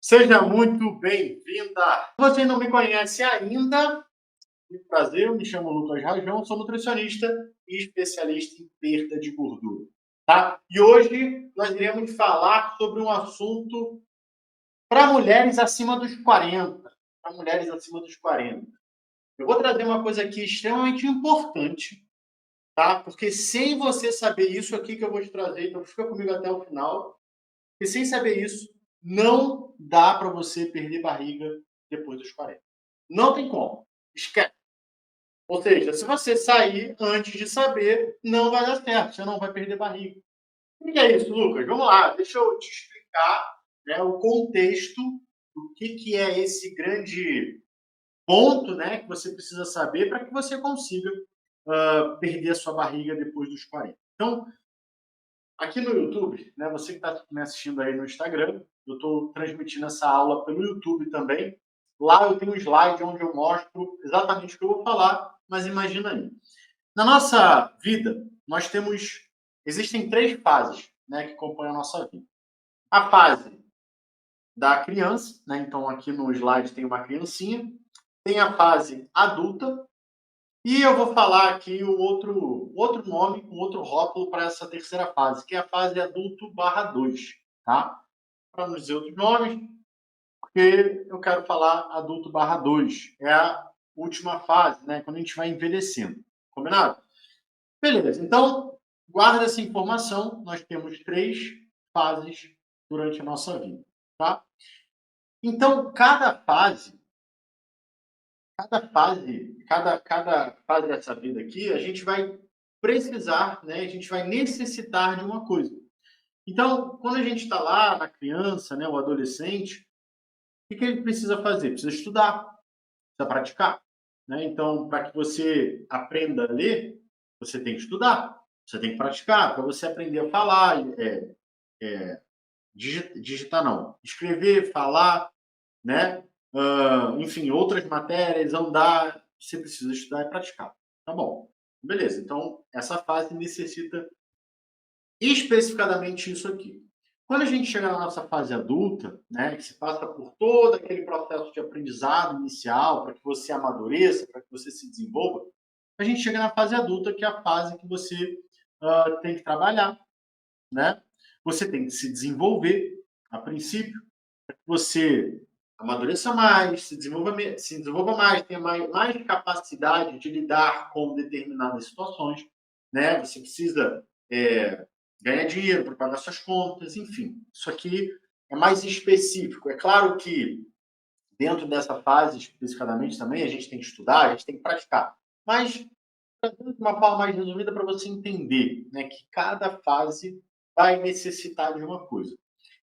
Seja muito bem-vinda! Se você não me conhece ainda, muito prazer, eu me chamo Lucas Rajão, sou nutricionista e especialista em perda de gordura, tá? E hoje nós iremos falar sobre um assunto para mulheres acima dos 40, para mulheres acima dos 40. Eu vou trazer uma coisa aqui extremamente importante, tá? Porque sem você saber isso aqui que eu vou te trazer, então fica comigo até o final. E sem saber isso, não dá para você perder barriga depois dos 40. Não tem como. Esquece. Ou seja, se você sair antes de saber, não vai dar certo. Você não vai perder barriga. O que é isso, Lucas? Vamos lá. Deixa eu te explicar, né, o contexto do que é esse grande ponto, né, que você precisa saber para que você consiga perder a sua barriga depois dos 40. Então, aqui no YouTube, né, você que está me assistindo aí no Instagram, eu estou transmitindo essa aula pelo YouTube também. Lá eu tenho um slide onde eu mostro exatamente o que eu vou falar, mas imagina aí. Na nossa vida, existem três fases, né, que compõem a nossa vida. A fase da criança, né, então aqui no slide tem uma criancinha. Tem a fase adulta, e eu vou falar aqui o outro nome, um outro rótulo para essa terceira fase, que é a fase adulto/2, tá? Para não dizer outros nomes, porque eu quero falar adulto/2. É a última fase, né? Quando a gente vai envelhecendo. Combinado? Beleza. Então, guarda essa informação. Nós temos três fases durante a nossa vida, tá? Então, cada fase dessa vida aqui, a gente vai precisar, né? A gente vai necessitar de uma coisa. Então, quando a gente está lá na criança, né, o adolescente, o que ele precisa fazer? Precisa estudar, precisa praticar, né? Então, para que você aprenda a ler, você tem que estudar, você tem que praticar. Para você aprender a falar, digitar não, escrever, falar, né? Enfim, outras matérias, andar, você precisa estudar e praticar. Tá bom. Beleza, então essa fase necessita especificadamente isso aqui. Quando a gente chega na nossa fase adulta, né, que se passa por todo aquele processo de aprendizado inicial, para que você amadureça, para que você se desenvolva, a gente chega na fase adulta, que é a fase que você tem que trabalhar, né? Você tem que se desenvolver, a princípio, para que você amadureça mais, se desenvolva mais, tenha mais capacidade de lidar com determinadas situações, né? Você precisa ganhar dinheiro para pagar suas contas, enfim. Isso aqui é mais específico. É claro que dentro dessa fase, especificadamente, também a gente tem que estudar, a gente tem que praticar. Mas, de uma forma mais resumida, para você entender, né, que cada fase vai necessitar de uma coisa.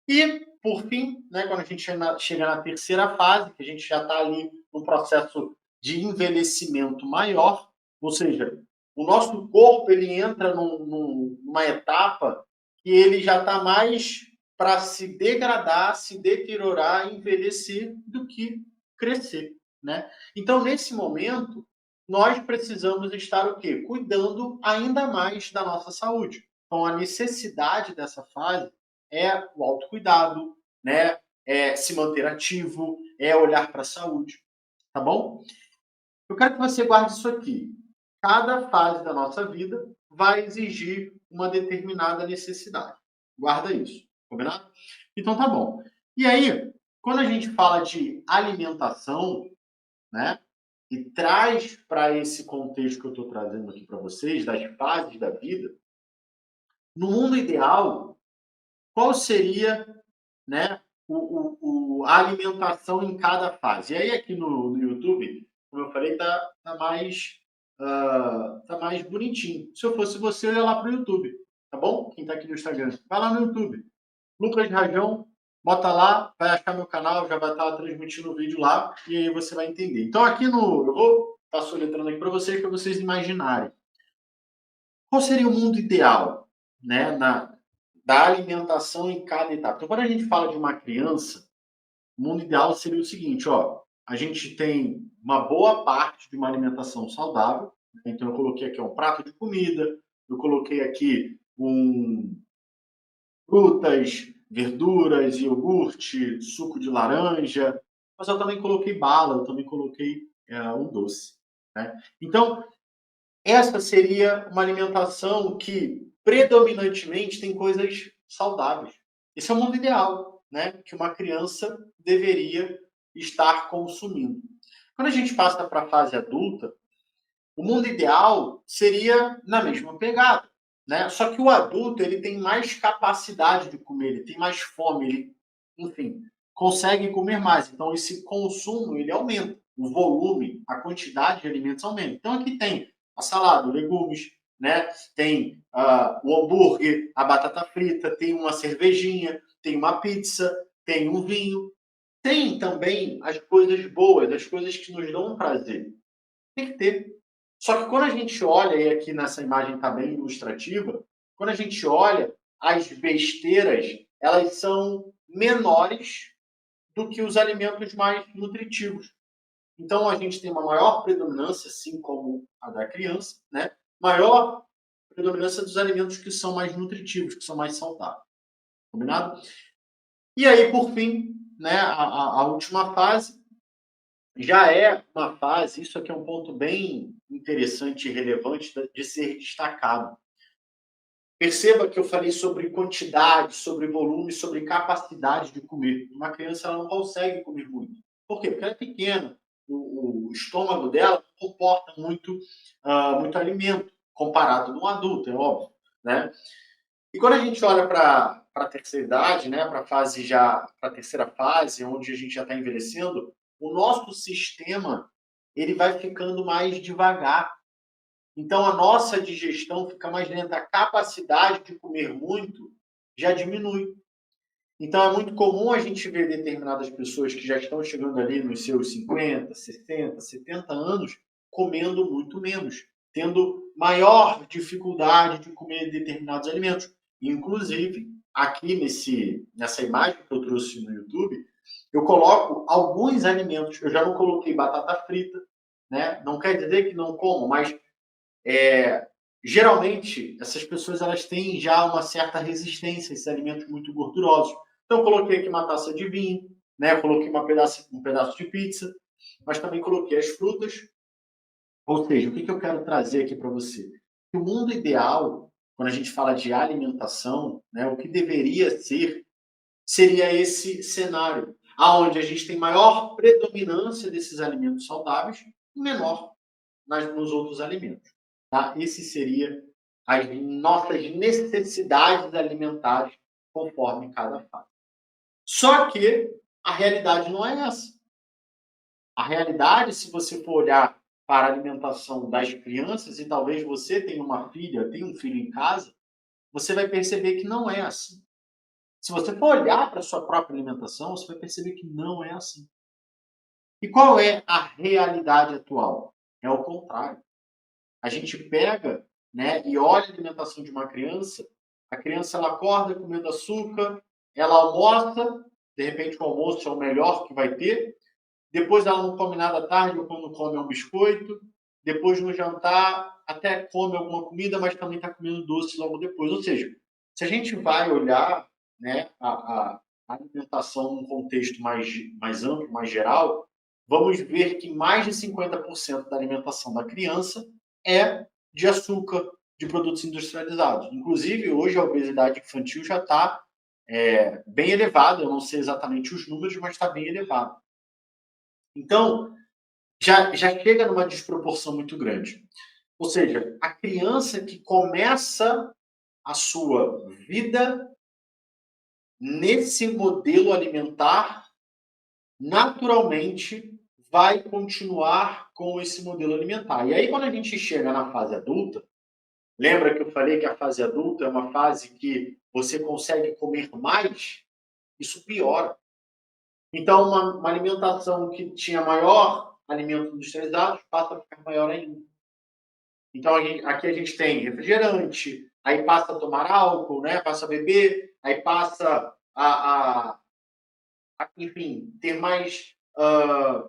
E, por fim, né, quando a gente chega na terceira fase, que a gente já está ali no processo de envelhecimento maior, ou seja, o nosso corpo ele entra numa etapa que ele já está mais para se degradar, se deteriorar, envelhecer do que crescer, né? Então, nesse momento, nós precisamos estar o quê? Cuidando ainda mais da nossa saúde. Então, a necessidade dessa fase é o autocuidado, né? É se manter ativo, é olhar para a saúde, tá bom? Eu quero que você guarde isso aqui. Cada fase da nossa vida vai exigir uma determinada necessidade. Guarda isso, combinado? Então tá bom. E aí, quando a gente fala de alimentação, né? E traz para esse contexto que eu estou trazendo aqui para vocês, das fases da vida, no mundo ideal, qual seria, né, a alimentação em cada fase? E aí aqui no YouTube, como eu falei, tá mais bonitinho. Se eu fosse você, eu ia lá para o YouTube, tá bom? Quem está aqui no Instagram, vai lá no YouTube. Lucas Rajão, bota lá, vai achar meu canal, já vai estar transmitindo o vídeo lá, e aí você vai entender. Então aqui eu vou estar soletrando aqui para vocês imaginarem. Qual seria o mundo ideal, né, da alimentação em cada etapa? Então, quando a gente fala de uma criança, o mundo ideal seria o seguinte, ó, a gente tem uma boa parte de uma alimentação saudável, né? Então eu coloquei aqui um prato de comida, eu coloquei aqui frutas, verduras, iogurte, suco de laranja, mas eu também coloquei bala, eu também coloquei um doce. Né? Então, essa seria uma alimentação que predominantemente tem coisas saudáveis. Esse é o mundo ideal, né? Que uma criança deveria estar consumindo. Quando a gente passa para a fase adulta, o mundo ideal seria na mesma pegada, né? Só que o adulto ele tem mais capacidade de comer, ele tem mais fome, ele, enfim, consegue comer mais. Então esse consumo ele aumenta, o volume, a quantidade de alimentos aumenta. Então aqui tem a salada, legumes, né? Tem o hambúrguer, a batata frita, tem uma cervejinha, tem uma pizza, tem um vinho, tem também as coisas boas, as coisas que nos dão prazer. Tem que ter. Só que quando a gente olha, e aqui nessa imagem está bem ilustrativa, quando a gente olha, as besteiras, elas são menores do que os alimentos mais nutritivos. Então a gente tem uma maior predominância, assim como a da criança, né? Maior predominância dos alimentos que são mais nutritivos, que são mais saudáveis. Combinado? E aí, por fim, né, a última fase, já é uma fase, isso aqui é um ponto bem interessante e relevante de ser destacado. Perceba que eu falei sobre quantidade, sobre volume, sobre capacidade de comer. Uma criança ela não consegue comer muito. Por quê? Porque ela é pequena. O estômago dela comporta muito alimento, comparado de um adulto, é óbvio. Né? E quando a gente olha para a terceira idade, né, para a terceira fase, onde a gente já está envelhecendo, o nosso sistema ele vai ficando mais devagar. Então a nossa digestão fica mais lenta, a capacidade de comer muito já diminui. Então é muito comum a gente ver determinadas pessoas que já estão chegando ali nos seus 50, 60, 70 anos comendo muito menos, tendo maior dificuldade de comer determinados alimentos. Inclusive, aqui nessa imagem que eu trouxe no YouTube, eu coloco alguns alimentos. Eu já não coloquei batata frita, né? Não quer dizer que não como, mas geralmente essas pessoas elas têm já uma certa resistência a esses alimentos muito gordurosos. Então, eu coloquei aqui uma taça de vinho, né? Eu coloquei um pedaço de pizza, mas também coloquei as frutas. Ou seja, o que eu quero trazer aqui para você? Que o mundo ideal, quando a gente fala de alimentação, né, o que deveria ser, seria esse cenário, aonde a gente tem maior predominância desses alimentos saudáveis e menor nos outros alimentos. Tá? Esse seria as nossas necessidades alimentares conforme cada fase. Só que a realidade não é essa. A realidade, se você for olhar para a alimentação das crianças, e talvez você tenha uma filha, tenha um filho em casa, você vai perceber que não é assim. Se você for olhar para a sua própria alimentação, você vai perceber que não é assim. E qual é a realidade atual? É o contrário. A gente pega, né, e olha a alimentação de uma criança, a criança ela acorda comendo açúcar, ela almoça, de repente o almoço é o melhor que vai ter, depois ela não come nada à tarde ou quando come é um biscoito, depois no jantar até come alguma comida, mas também está comendo doce logo depois. Ou seja, se a gente vai olhar, né, a alimentação num contexto mais amplo, mais geral, vamos ver que mais de 50% da alimentação da criança é de açúcar, de produtos industrializados. Inclusive, hoje a obesidade infantil já está bem elevada, eu não sei exatamente os números, mas está bem elevada. Então, já chega numa desproporção muito grande. Ou seja, a criança que começa a sua vida nesse modelo alimentar, naturalmente vai continuar com esse modelo alimentar. E aí, quando a gente chega na fase adulta, lembra que eu falei que a fase adulta é uma fase que você consegue comer mais? Isso piora. Então, uma alimentação que tinha maior alimentos industrializados passa a ficar maior ainda. Então, aqui a gente tem refrigerante, aí passa a tomar álcool, né? Passa a beber, aí passa enfim, ter mais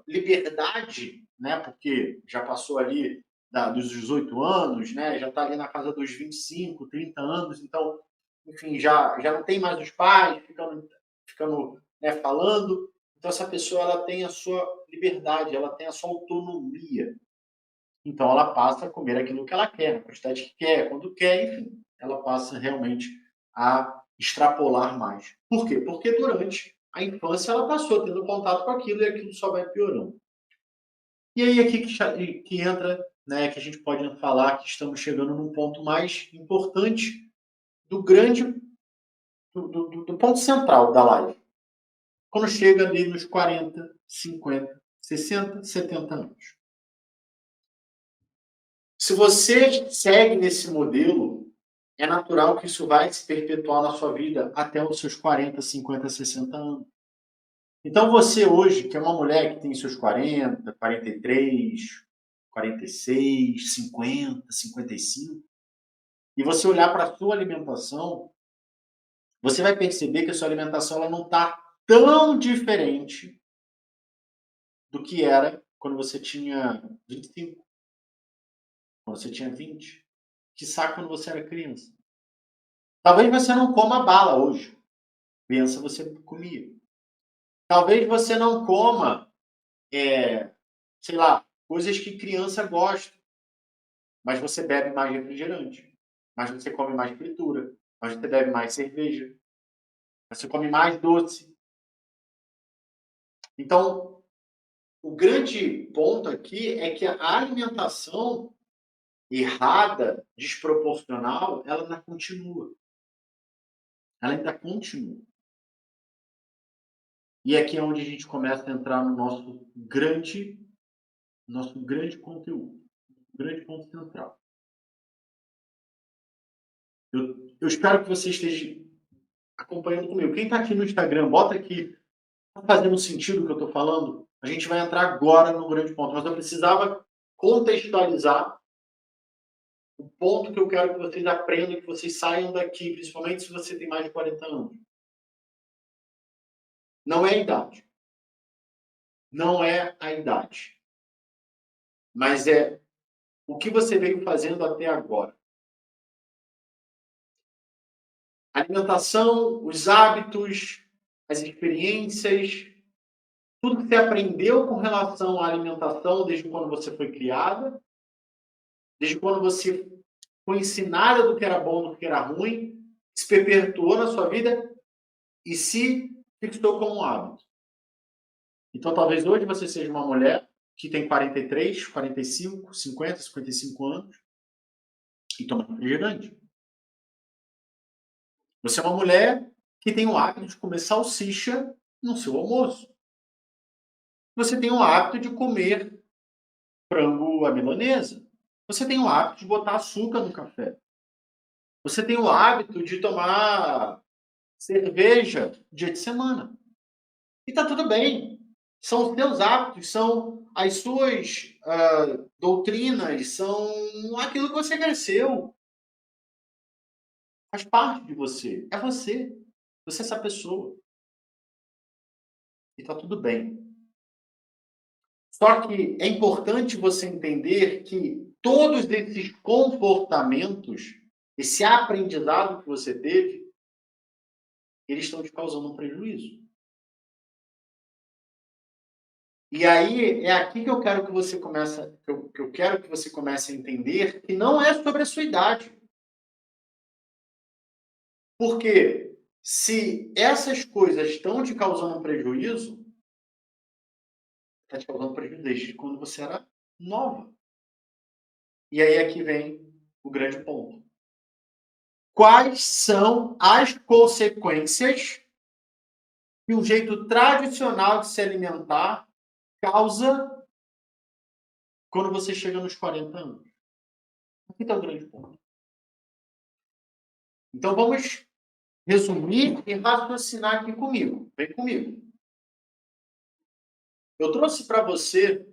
liberdade, né? Porque já passou ali dos 18 anos, né? Já está ali na casa dos 25, 30 anos, então enfim, já não tem mais os pais ficando né, falando. Então, essa pessoa ela tem a sua liberdade, ela tem a sua autonomia. Então, ela passa a comer aquilo que ela quer, na quantidade que quer, quando quer, enfim. Ela passa realmente a extrapolar mais. Por quê? Porque durante a infância ela passou tendo contato com aquilo e aquilo só vai piorando. E aí aqui que entra, né, que a gente pode falar que estamos chegando num ponto mais importante do grande, do ponto central da live. Quando chega ali nos 40, 50, 60, 70 anos. Se você segue nesse modelo, é natural que isso vai se perpetuar na sua vida até os seus 40, 50, 60 anos. Então você hoje, que é uma mulher que tem seus 40, 43, 46, 50, 55, e você olhar para a sua alimentação, você vai perceber que a sua alimentação ela não está tão diferente do que era quando você tinha 25, quando você tinha 20, quiçá quando você era criança. Talvez você não coma bala hoje. Criança você comia. Talvez você não coma, sei lá, coisas que criança gosta, mas você bebe mais refrigerante, mas você come mais fritura, mas você bebe mais cerveja, você come mais doce. Então, o grande ponto aqui é que a alimentação errada, desproporcional, ela ainda continua. Ela ainda continua. E aqui é onde a gente começa a entrar no nosso grande conteúdo, grande ponto central. Eu espero que você esteja acompanhando comigo. Quem está aqui no Instagram, bota aqui. Está fazendo sentido o que eu estou falando? A gente vai entrar agora no grande ponto. Mas eu precisava contextualizar o ponto que eu quero que vocês aprendam, que vocês saiam daqui, principalmente se você tem mais de 40 anos. Não é a idade. Não é a idade. Mas é o que você veio fazendo até agora. A alimentação, os hábitos, as experiências, tudo que você aprendeu com relação à alimentação desde quando você foi criada, desde quando você foi ensinada do que era bom, do que era ruim, se perpetuou na sua vida e se fixou como um hábito. Então, talvez hoje você seja uma mulher que tem 43, 45, 50, 55 anos e toma refrigerante. Você é uma mulher que tem o hábito de comer salsicha no seu almoço. Você tem o hábito de comer frango à milanesa. Você tem o hábito de botar açúcar no café. Você tem o hábito de tomar cerveja dia de semana. E está tudo bem. São os seus hábitos, são as suas doutrinas, são aquilo que você cresceu. Faz parte de você. É você. Você é essa pessoa. E está tudo bem. Só que é importante você entender que todos esses comportamentos, esse aprendizado que você teve, eles estão te causando um prejuízo. E aí é aqui que eu quero que você comece, que eu quero que você comece a entender que não é sobre a sua idade. Porque se essas coisas estão te causando um prejuízo, está te causando prejuízo desde quando você era nova. E aí aqui vem o grande ponto. Quais são as consequências que um jeito tradicional de se alimentar causa quando você chega nos 40 anos? Aqui está o grande ponto. Então vamos resumir e raciocinar aqui comigo. Vem comigo. Eu trouxe para você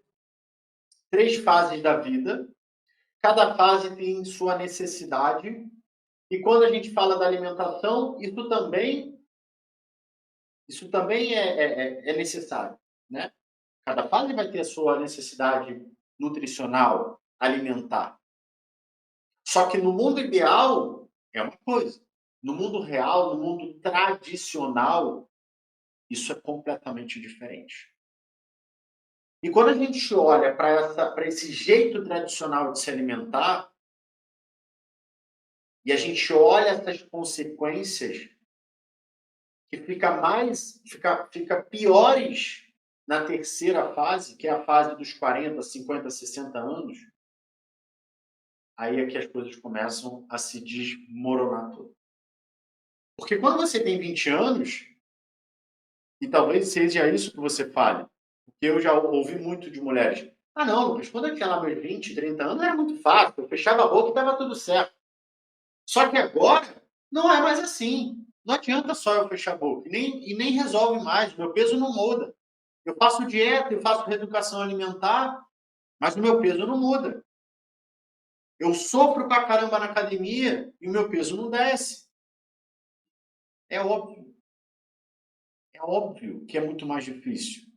3 fases da vida. Cada fase tem sua necessidade. E quando a gente fala da alimentação, isso também é necessário, né? Cada fase vai ter a sua necessidade nutricional, alimentar. Só que no mundo ideal é uma coisa. No mundo real, no mundo tradicional, isso é completamente diferente. E quando a gente olha para esse jeito tradicional de se alimentar, e a gente olha essas consequências que fica piores na terceira fase, que é a fase dos 40, 50, 60 anos, aí é que as coisas começam a se desmoronar tudo. Porque quando você tem 20 anos, e talvez seja isso que você fale, porque eu já ouvi muito de mulheres. Ah, não, Lucas, quando eu tinha lá meus 20, 30 anos, era muito fácil, eu fechava a boca e estava tudo certo. Só que agora, não é mais assim. Não adianta só eu fechar a boca, e nem resolve mais, meu peso não muda. Eu faço dieta, eu faço reeducação alimentar, mas o meu peso não muda. Eu sofro pra caramba na academia e o meu peso não desce. É óbvio. É óbvio que é muito mais difícil.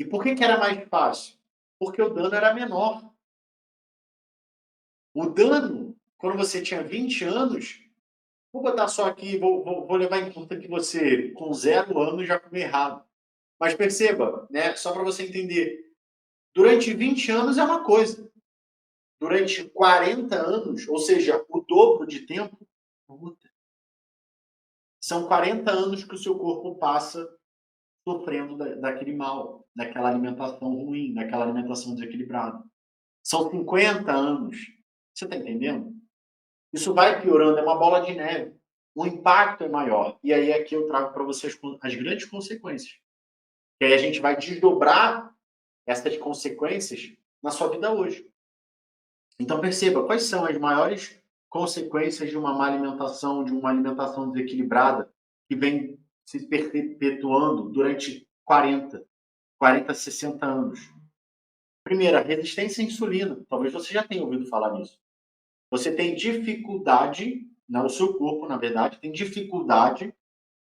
E por que era mais fácil? Porque o dano era menor. O dano, quando você tinha 20 anos, vou botar só aqui, vou levar em conta que você, com 0 anos, já comeu errado. Mas perceba, né, só para você entender, durante 20 anos é uma coisa. Durante 40 anos, ou seja, o dobro de tempo, outra. São 40 anos que o seu corpo passa sofrendo daquele mal, daquela alimentação ruim, daquela alimentação desequilibrada. São 50 anos. Você está entendendo? Isso vai piorando, é uma bola de neve. O impacto é maior. E aí aqui eu trago para vocês as grandes consequências. E aí a gente vai desdobrar essas consequências na sua vida hoje. Então perceba quais são as maiores consequências de uma má alimentação, de uma alimentação desequilibrada que vem se perpetuando durante 40, 60 anos. Primeira, resistência à insulina. Talvez você já tenha ouvido falar nisso. Você tem dificuldade, o seu corpo, na verdade, tem dificuldade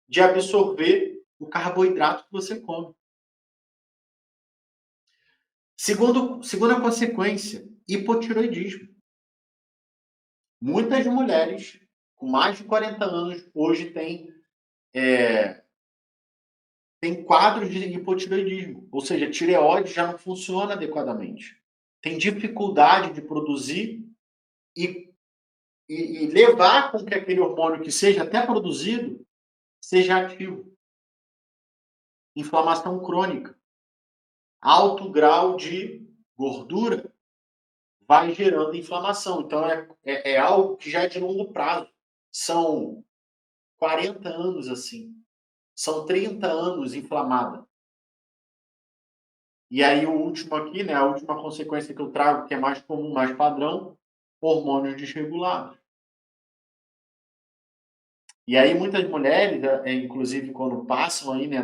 de absorver o carboidrato que você come. Segunda consequência, hipotiroidismo. Muitas mulheres com mais de 40 anos hoje têm quadros de hipotiroidismo, ou seja, a tireoide já não funciona adequadamente. Tem dificuldade de produzir e levar com que aquele hormônio que seja até produzido seja ativo. Inflamação crônica. Alto grau de gordura vai gerando inflamação. Então, é algo que já é de longo prazo. São 40 anos assim. São 30 anos inflamada. E aí o último aqui, né, a última consequência que eu trago, que é mais comum, mais padrão, hormônios desregulados. E aí muitas mulheres, inclusive quando passam aí, né,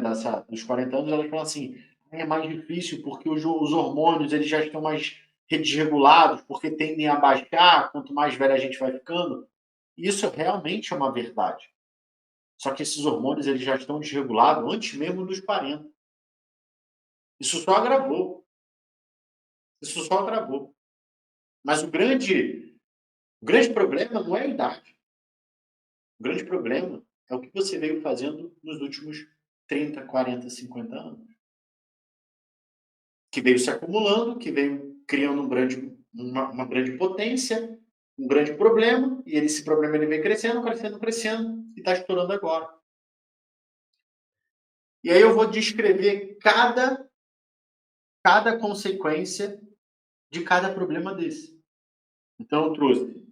dos 40 anos, elas falam assim, é mais difícil porque os hormônios eles já estão mais desregulados, porque tendem a baixar quanto mais velha a gente vai ficando. Isso realmente é uma verdade. Só que esses hormônios eles já estão desregulados antes mesmo dos 40. Isso só agravou. Isso só agravou. Mas o grande problema não é a idade. O grande problema é o que você veio fazendo nos últimos 30, 40, 50 anos. Que veio se acumulando, que veio criando uma grande potência, um grande problema, e esse problema ele vem crescendo, crescendo, crescendo, e está estourando agora. E aí eu vou descrever cada consequência de cada problema desse. Então eu trouxe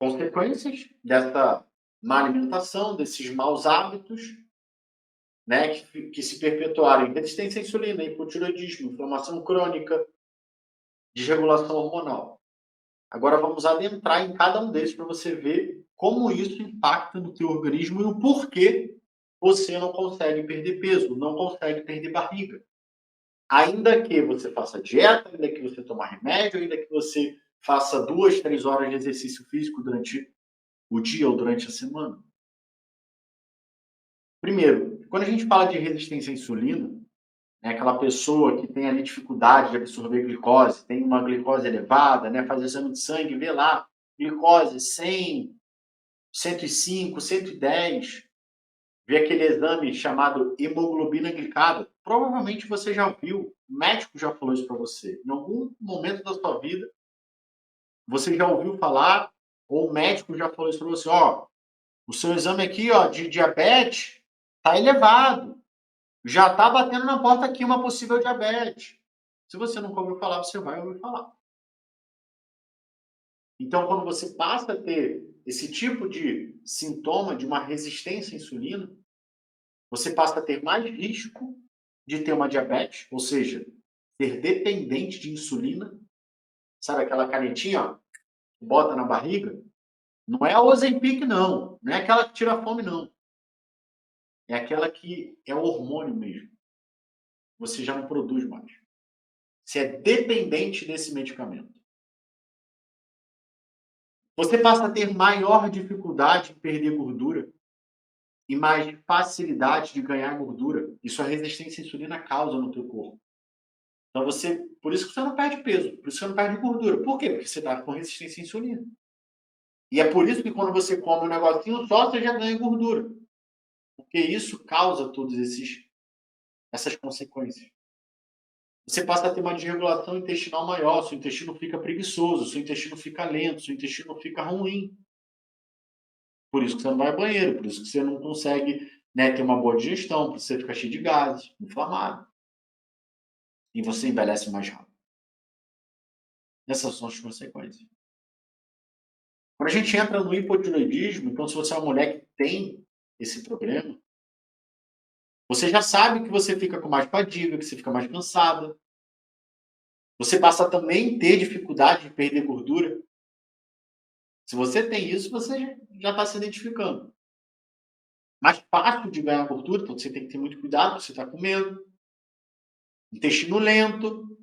consequências dessa má alimentação, desses maus hábitos, né, que se perpetuaram em resistência à insulina, hipotiroidismo, inflamação crônica, desregulação hormonal. Agora vamos adentrar em cada um desses para você ver como isso impacta no teu organismo e o porquê você não consegue perder peso, não consegue perder barriga. Ainda que você faça dieta, ainda que você tome remédio, ainda que você faça 2, 3 horas de exercício físico durante o dia ou durante a semana. Primeiro, quando a gente fala de resistência à insulina, é aquela pessoa que tem ali dificuldade de absorver glicose, tem uma glicose elevada, né, faz exame de sangue, vê lá, glicose 100, 105, 110, vê aquele exame chamado hemoglobina glicada. Provavelmente você já viu, o médico já falou isso para você. Em algum momento da sua vida, você já ouviu falar, ou o médico já falou isso para você, ó, o seu exame aqui, ó, de diabetes está elevado. Já está batendo na porta aqui uma possível diabetes. Se você nunca ouviu falar, você vai ouvir falar. Então, quando você passa a ter esse tipo de sintoma de uma resistência à insulina, você passa a ter mais risco de ter uma diabetes, ou seja, ser dependente de insulina. Sabe aquela canetinha, ó, que bota na barriga? Não é a Ozempic, não. Não é aquela que tira a fome, não. É aquela que é o hormônio mesmo. Você já não produz mais. Você é dependente desse medicamento. Você passa a ter maior dificuldade em perder gordura e mais facilidade de ganhar gordura. Isso a resistência à insulina causa no teu corpo. Então por isso que você não perde peso, por isso que você não perde gordura. Por quê? Porque você está com resistência à insulina. E é por isso que quando você come um negocinho só, você já ganha gordura. Porque isso causa todas essas consequências. Você passa a ter uma desregulação intestinal maior, seu intestino fica preguiçoso, seu intestino fica lento, seu intestino fica ruim. Por isso que você não vai ao banheiro, por isso que você não consegue, né, ter uma boa digestão, por isso que você fica cheio de gases, inflamado. E você envelhece mais rápido. Essas são as consequências. Quando a gente entra no hipotiroidismo, então se você é uma mulher que tem esse problema, você já sabe que você fica com mais fadiga, que você fica mais cansada. Você passa a também ter dificuldade de perder gordura. Se você tem isso, você já está se identificando. Mais fácil de ganhar gordura, então você tem que ter muito cuidado, você está comendo. Intestino lento,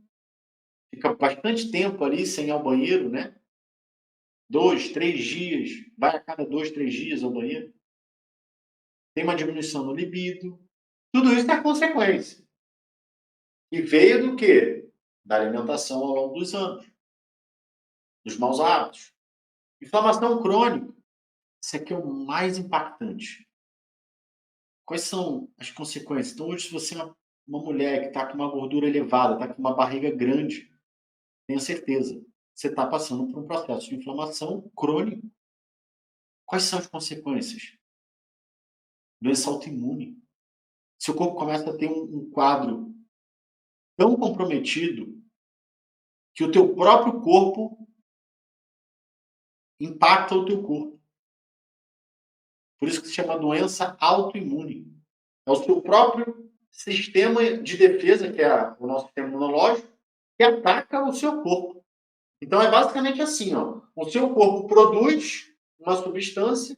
fica bastante tempo ali sem ir ao banheiro, né? 2, 3 dias, vai a cada 2, 3 dias ao banheiro. Tem uma diminuição no libido. Tudo isso é consequência. E veio do quê? Da alimentação ao longo dos anos. Dos maus hábitos. Inflamação crônica. Isso aqui é o mais impactante. Quais são as consequências? Então, hoje, se você é uma mulher que está com uma gordura elevada, está com uma barriga grande, tenha certeza, você está passando por um processo de inflamação crônico. Quais são as consequências? Doença autoimune. Seu corpo começa a ter um quadro tão comprometido que o teu próprio corpo impacta o teu corpo. Por isso que se chama doença autoimune. É o seu próprio sistema de defesa, que é o nosso sistema imunológico, que ataca o seu corpo. Então é basicamente assim, ó. O seu corpo produz uma substância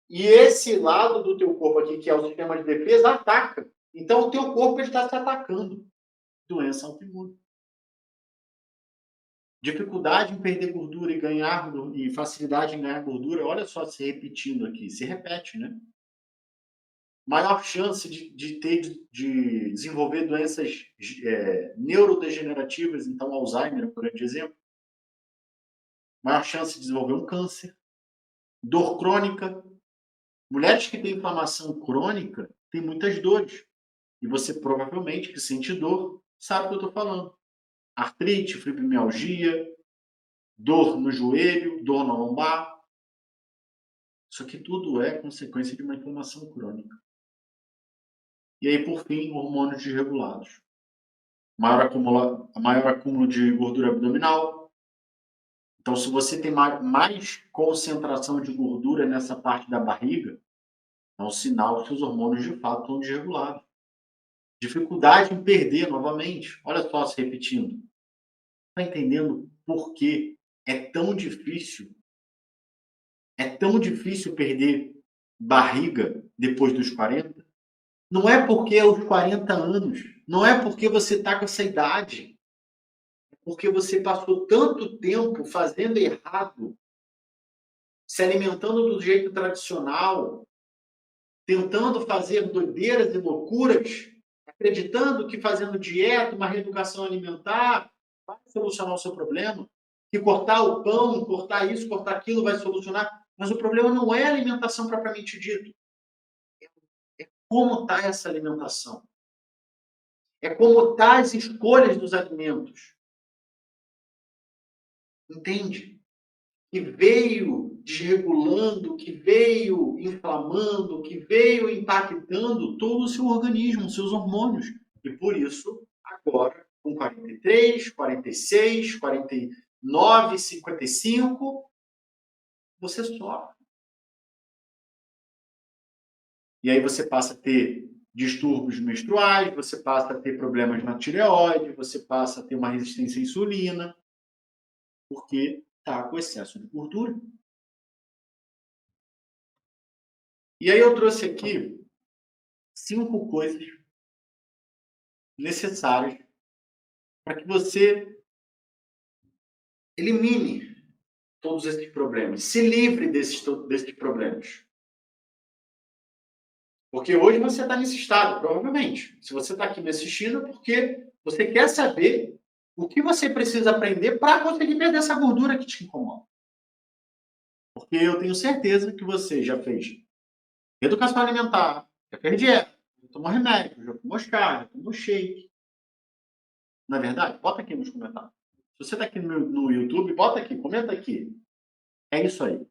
e esse lado do teu corpo aqui, que é o sistema de defesa, ataca. Então o teu corpo está se atacando. Doença autoimune. Dificuldade em perder gordura e ganhar e facilidade em ganhar gordura, olha só se repetindo aqui, se repete, né? Maior chance de desenvolver doenças neurodegenerativas, então Alzheimer é um grande exemplo. Maior chance de desenvolver um câncer. Dor crônica. Mulheres que têm inflamação crônica têm muitas dores. E você provavelmente que sente dor sabe o que eu estou falando. Artrite, fibromialgia, dor no joelho, dor na lombar. Isso aqui tudo é consequência de uma inflamação crônica. E aí, por fim, hormônios desregulados. Maior acúmulo de gordura abdominal. Então, se você tem mais concentração de gordura nessa parte da barriga, é um sinal que os hormônios de fato estão desregulados. Dificuldade em perder novamente. Olha só se repetindo. Está entendendo por que é tão difícil? É tão difícil perder barriga depois dos 40? Não é porque é os 40 anos. Não é porque você está com essa idade. É porque você passou tanto tempo fazendo errado, se alimentando do jeito tradicional, tentando fazer doideiras e loucuras, acreditando que fazendo dieta, uma reeducação alimentar, vai solucionar o seu problema, que cortar o pão, cortar isso, cortar aquilo vai solucionar. Mas o problema não é a alimentação propriamente dita. É como está essa alimentação. É como estão as escolhas dos alimentos. Entende? Que veio desregulando, que veio inflamando, que veio impactando todo o seu organismo, seus hormônios. E por isso, agora, com 43, 46, 49, 55, você sofre. E aí você passa a ter distúrbios menstruais, você passa a ter problemas na tireoide, você passa a ter uma resistência à insulina, porque está com excesso de gordura. E aí eu trouxe aqui 5 coisas necessárias para que você elimine todos esses problemas, se livre desses problemas. Porque hoje você está nesse estado, provavelmente. Se você está aqui me assistindo, é porque você quer saber o que você precisa aprender para conseguir perder essa gordura que te incomoda. Porque eu tenho certeza que você já fez educação alimentar, já fez dieta, já tomou remédio, já tomou chá, já tomou shake. Não é verdade? Bota aqui nos comentários. Se você está aqui no YouTube, bota aqui, comenta aqui. É isso aí.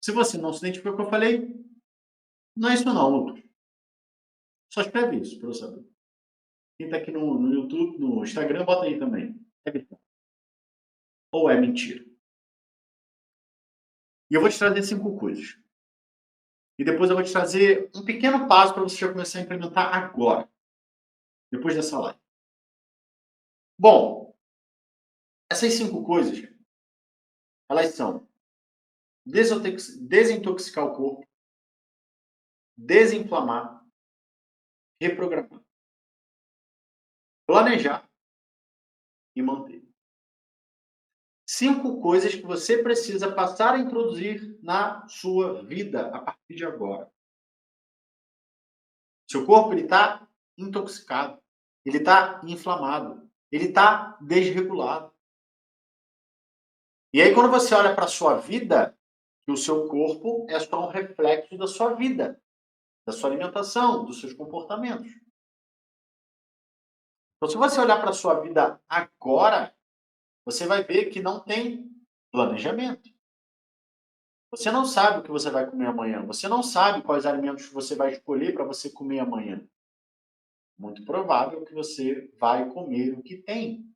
Se você não se identificou com o que eu falei, não é isso não, Lucas. Só escreve isso para eu saber. Quem está aqui no YouTube, no Instagram, bota aí também. É verdade. Ou é mentira. E eu vou te trazer 5 coisas. E depois eu vou te trazer um pequeno passo para você já começar a implementar agora. Depois dessa live. Bom, essas 5 coisas, elas são desintoxicar o corpo, desinflamar, reprogramar, planejar e manter. 5 coisas que você precisa passar a introduzir na sua vida a partir de agora. Seu corpo está intoxicado, ele está inflamado, ele está desregulado. E aí quando você olha para a sua vida, o seu corpo é só um reflexo da sua vida, da sua alimentação, dos seus comportamentos. Então se você olhar para a sua vida agora, você vai ver que não tem planejamento. Você não sabe o que você vai comer amanhã. Você não sabe quais alimentos você vai escolher para você comer amanhã. Muito provável que você vai comer o que tem.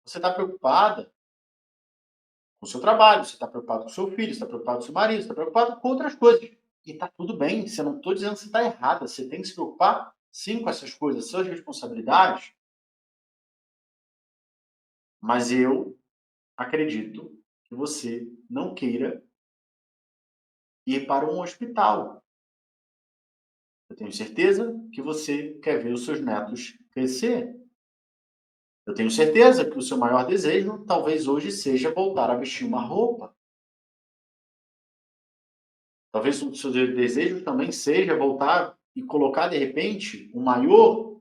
Você está preocupada com o seu trabalho, você está preocupado com o seu filho, você está preocupado com o seu marido, você está preocupado com outras coisas. E está tudo bem. Eu não estou dizendo que você está errada. Você tem que se preocupar, sim, com essas coisas, suas responsabilidades. Mas eu acredito que você não queira ir para um hospital. Eu tenho certeza que você quer ver os seus netos crescer. Eu tenho certeza que o seu maior desejo talvez hoje seja voltar a vestir uma roupa. Talvez o seu desejo também seja voltar e colocar de repente um maiô,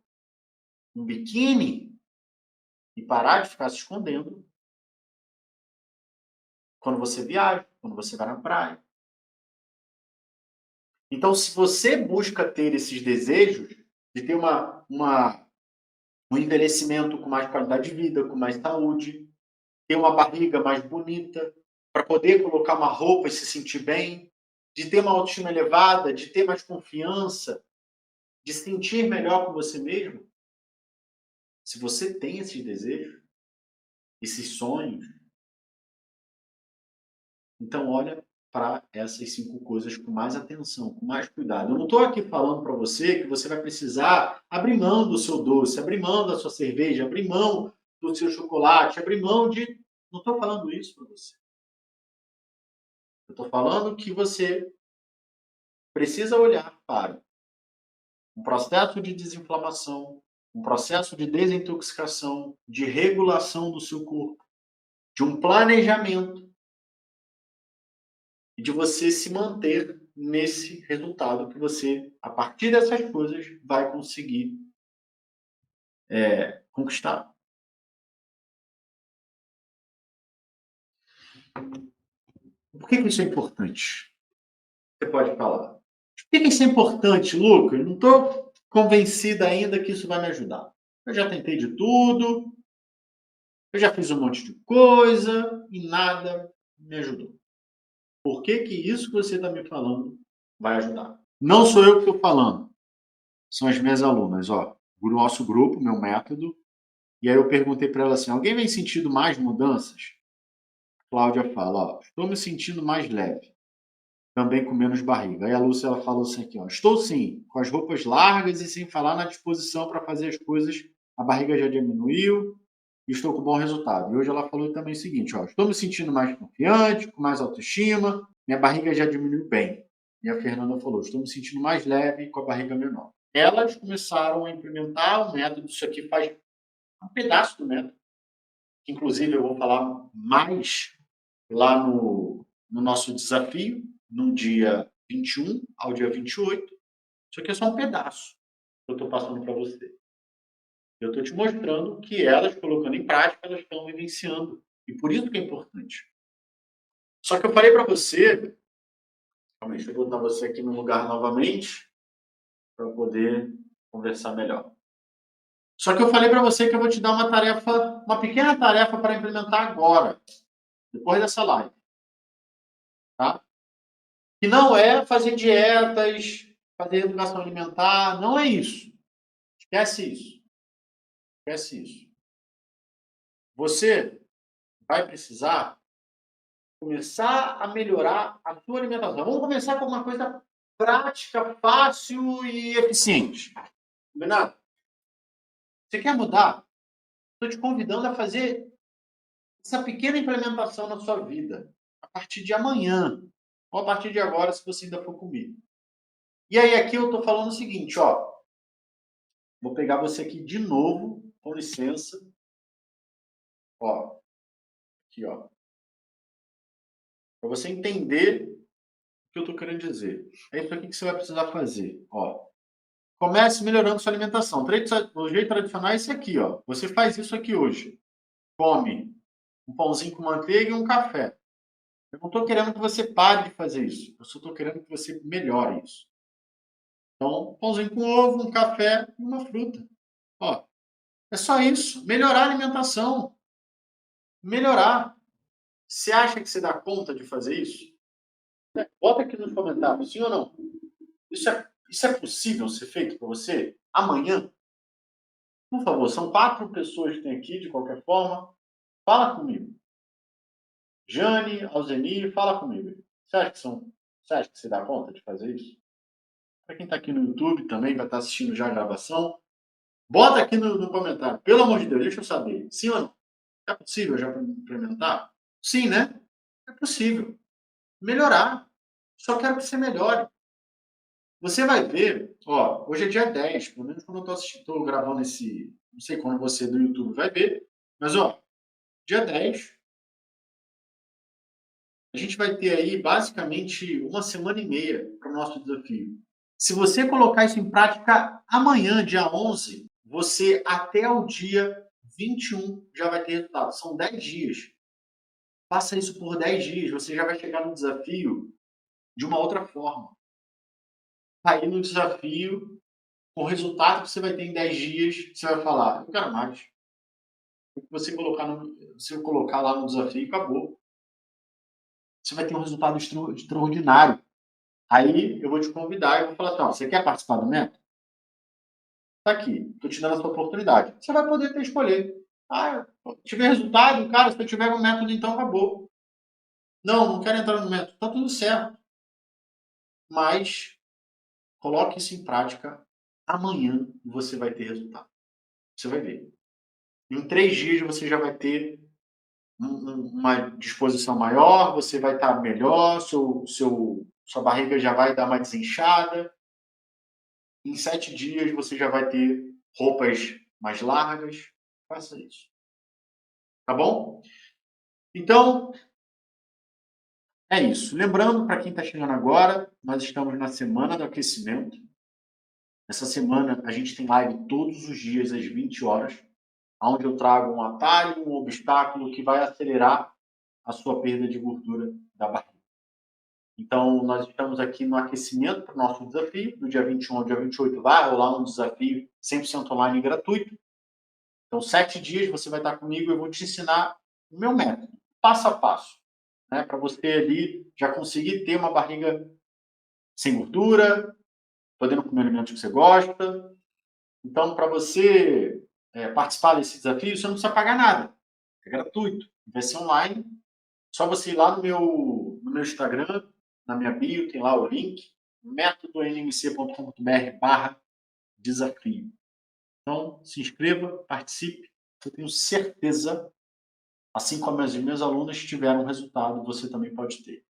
um biquíni e parar de ficar se escondendo quando você viaja, quando você vai na praia. Então, se você busca ter esses desejos de ter um envelhecimento com mais qualidade de vida, com mais saúde, ter uma barriga mais bonita, para poder colocar uma roupa e se sentir bem, de ter uma autoestima elevada, de ter mais confiança, de sentir melhor com você mesmo. Se você tem esses desejos, esses sonhos, então olha para essas 5 coisas com mais atenção, com mais cuidado. Eu não estou aqui falando para você que você vai precisar abrir mão do seu doce, abrir mão da sua cerveja, abrir mão do seu chocolate, abrir mão de... Não estou falando isso para você. Eu estou falando que você precisa olhar para um processo de desinflamação, um processo de desintoxicação, de regulação do seu corpo, de um planejamento e de você se manter nesse resultado que você, a partir dessas coisas, vai conseguir conquistar. Por que isso é importante? Você pode falar. Por que isso é importante, Lucas? Não estou convencida ainda que isso vai me ajudar. Eu já tentei de tudo, eu já fiz um monte de coisa e nada me ajudou. Por que isso que você está me falando vai ajudar? Não sou eu que estou falando, são as minhas alunas, ó. O nosso grupo, meu método. E aí eu perguntei para ela assim: alguém vem sentindo mais mudanças? Cláudia fala: ó, estou me sentindo mais leve, também com menos barriga. Aí a Lúcia ela falou assim aqui, ó, estou sim, com as roupas largas e sem falar na disposição para fazer as coisas, a barriga já diminuiu e estou com bom resultado. E hoje ela falou também o seguinte, ó, estou me sentindo mais confiante, com mais autoestima, minha barriga já diminuiu bem. E a Fernanda falou, estou me sentindo mais leve com a barriga menor. Elas começaram a implementar o método, isso aqui faz um pedaço do método, que inclusive eu vou falar mais lá no nosso desafio, no dia 21 ao dia 28. Isso aqui é só um pedaço que eu estou passando para você. Eu estou te mostrando que elas, colocando em prática, elas estão vivenciando. E por isso que é importante. Só que eu falei para você, calma aí, deixa eu botar você aqui no lugar novamente, para poder conversar melhor. Só que eu falei para você que eu vou te dar uma tarefa, uma pequena tarefa para implementar agora, depois dessa live. Tá? Que não é fazer dietas, fazer educação alimentar, não é isso. Esquece isso. Esquece isso. Você vai precisar começar a melhorar a sua alimentação. Vamos começar com uma coisa prática, fácil e eficiente. Combinado? Você quer mudar? Estou te convidando a fazer essa pequena implementação na sua vida. A partir de amanhã. Ou a partir de agora, se você ainda for comigo. E aí, aqui eu estou falando o seguinte, ó. Vou pegar você aqui de novo, com licença. Ó, aqui, ó. Para você entender o que eu estou querendo dizer. É isso aqui que você vai precisar fazer. Ó, comece melhorando sua alimentação. O jeito tradicional é esse aqui, ó. Você faz isso aqui hoje. Come um pãozinho com manteiga e um café. Eu não estou querendo que você pare de fazer isso. Eu só estou querendo que você melhore isso. Então, um pãozinho com ovo, um café e uma fruta. Ó, é só isso. Melhorar a alimentação. Melhorar. Você acha que você dá conta de fazer isso? Bota aqui nos comentários, sim ou não? Isso é possível ser feito para você amanhã? Por favor, são 4 pessoas que tem aqui, de qualquer forma. Fala comigo. Jane, Alzeni, fala comigo. Você acha que você dá conta de fazer isso? Para quem está aqui no YouTube também, vai estar assistindo já a gravação, bota aqui no comentário. Pelo amor de Deus, deixa eu saber. Sim ou não? É possível já implementar? Sim, né? É possível. Melhorar. Só quero que você melhore. Você vai ver, ó, hoje é dia 10, pelo menos quando eu estou gravando esse, não sei quando você do YouTube vai ver, mas ó, dia 10, a gente vai ter aí basicamente uma semana e meia para o nosso desafio. Se você colocar isso em prática amanhã, dia 11, você até o dia 21 já vai ter resultado. São 10 dias. Faça isso por 10 dias, você já vai chegar no desafio de uma outra forma. Aí no desafio, com o resultado que você vai ter em 10 dias, você vai falar, eu quero mais. Você colocar lá no desafio, acabou. Você vai ter um resultado extraordinário. Aí eu vou te convidar e vou falar assim, ó, você quer participar do método? Tá aqui, estou te dando essa oportunidade. Você vai poder escolher. Ah, tiver resultado, cara, se eu tiver um método, então acabou. Não quero entrar no método. Tá tudo certo. Mas coloque isso em prática amanhã e você vai ter resultado. Você vai ver. Em 3 dias você já vai ter uma disposição maior, você vai estar melhor, sua barriga já vai dar uma desinchada. Em 7 dias você já vai ter roupas mais largas. Faça isso. Tá bom? Então, é isso. Lembrando, para quem está chegando agora, nós estamos na semana do aquecimento. Essa semana a gente tem live todos os dias às 20 horas, onde eu trago um atalho, um obstáculo que vai acelerar a sua perda de gordura da barriga. Então, nós estamos aqui no aquecimento para o nosso desafio. Do dia 21 ao dia 28 vai rolar um desafio 100% online e gratuito. Então, 7 dias você vai estar comigo e eu vou te ensinar o meu método, passo a passo, né? Para você ali já conseguir ter uma barriga sem gordura, podendo comer alimentos que você gosta. Então, para você participar desse desafio, você não precisa pagar nada. É gratuito. Vai ser online. Só você ir lá no meu Instagram, na minha bio, tem lá o link, métodonmc.com.br/desafio. Então, se inscreva, participe. Eu tenho certeza, assim como as minhas alunas tiveram resultado, você também pode ter.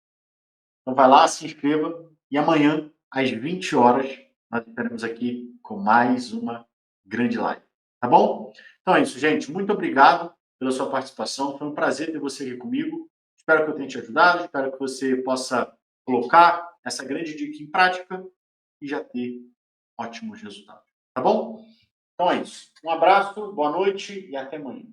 Então, vai lá, se inscreva e amanhã, às 20 horas, nós estaremos aqui com mais uma grande live. Tá bom? Então é isso, gente. Muito obrigado pela sua participação. Foi um prazer ter você aqui comigo. Espero que eu tenha te ajudado. Espero que você possa colocar essa grande dica em prática e já ter ótimos resultados. Tá bom? Então é isso. Um abraço, boa noite e até amanhã.